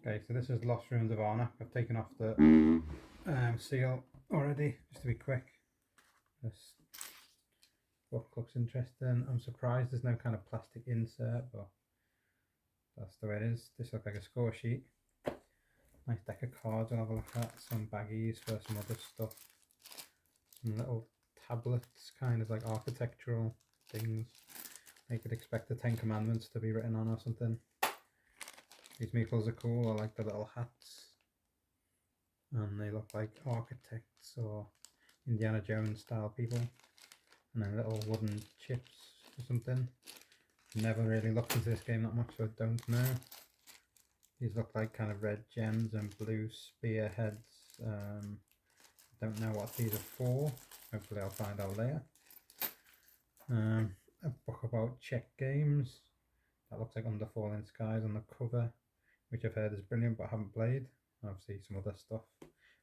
Okay, so this is Lost Ruins of Arnak. I've taken off the seal already, just to be quick. This book looks interesting. I'm surprised there's no kind of plastic insert, but that's the way it is. This looks like a score sheet. Nice deck of cards I'll have a look at. Some baggies for some other stuff. Some little tablets, kind of like architectural things. You could expect the 10 Commandments to be written on or something. These meeples are cool. I like the little hats. And they look like architects or Indiana Jones style people. And then little wooden chips or something. Never really looked into this game that much, so I don't know. These look like kind of red gems and blue spearheads. Don't know what these are for. Hopefully I'll find out later. A book about Czech games. That looks like Under Falling Skies on the cover, which I've heard is brilliant but haven't played. Obviously some other stuff.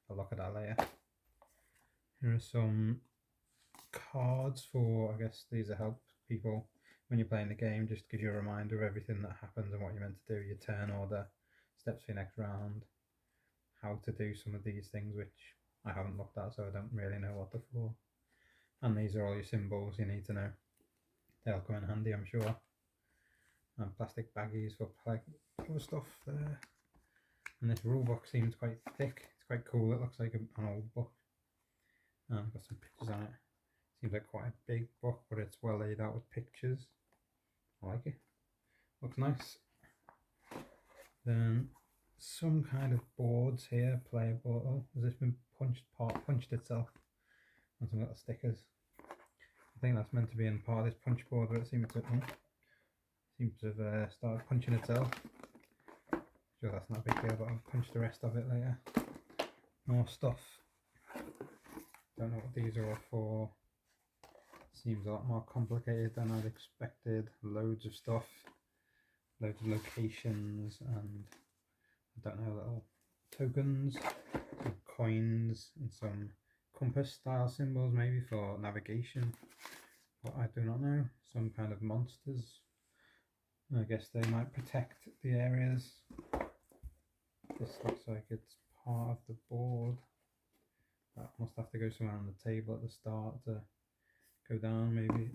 I'll look at that later. Here are some cards for, I guess these are help people when you're playing the game, just gives you a reminder of everything that happens and what you're meant to do, your turn order, steps for your next round, how to do some of these things which I haven't looked at, so I don't really know what they're for. And these are all your symbols you need to know. They'll come in handy, I'm sure. And plastic baggies for other stuff there. And this rule book seems quite thick. It's quite cool. It looks like an old book. And got some pictures on it. Seems like quite a big book, but it's well laid out with pictures. I like it. Looks nice. Then some kind of boards here, playable. Oh, has this been punched itself? And some little stickers. I think that's meant to be in part of this punch board, but it seems to have started punching itself. Sure, that's not a big deal, but I'll punch the rest of it later. More stuff. Don't know what these are all for. Seems a lot more complicated than I'd expected. Loads of stuff, loads of locations, and I don't know, little tokens, some coins, and some compass style symbols maybe for navigation, but I do not know. Some kind of monsters. I guess they might protect the areas. This looks like it's part of the board. That must have to go somewhere on the table at the start to go down, maybe.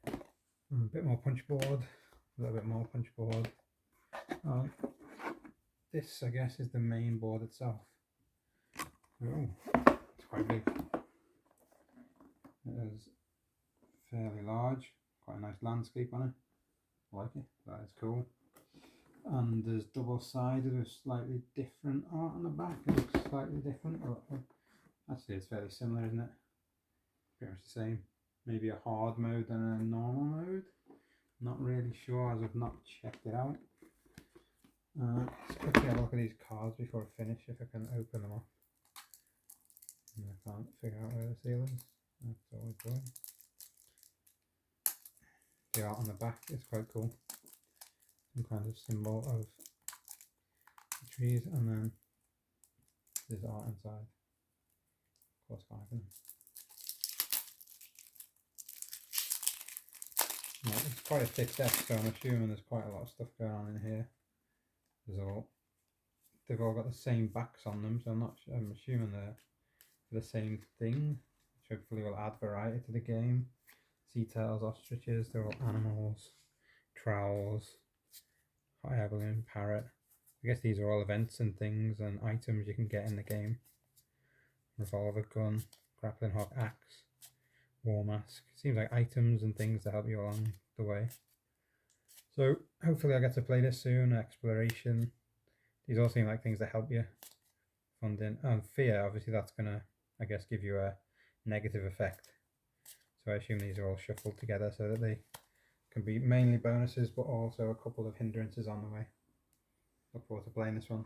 A bit more punch board, a little bit more punch board. This, I guess, is the main board itself. Oh, it's quite big. It is fairly large, quite a nice landscape on it. I like it, that is cool. And there's double-sided with slightly different art on the back. It looks slightly different, but actually it's fairly similar, isn't it? Pretty much the same. Maybe a hard mode and a normal mode. Not really sure, as I've not checked it out. Let's quickly have a look at these cards before I finish, if I can open them up. And I can't figure out where the seal is. That's always good. The art on the back is quite cool. Some kind of symbol of the trees, and then there's art inside. Of course, can't open them. Well, it's quite a thick deck, so I'm assuming there's quite a lot of stuff going on in here. They've all got the same backs on them, so I'm assuming they're the same thing, which hopefully will add variety to the game. Sea tails, ostriches, they're all animals, trowels, hot air balloon, parrot. I guess these are all events and things and items you can get in the game. Revolver gun, grappling hook, axe, war mask. Seems like items and things to help you along the way. So hopefully I get to play this soon. Exploration. These all seem like things that help you. Funding and fear. Obviously that's gonna, I guess, give you a negative effect. So I assume these are all shuffled together so that they can be mainly bonuses, but also a couple of hindrances on the way. Look forward to playing this one.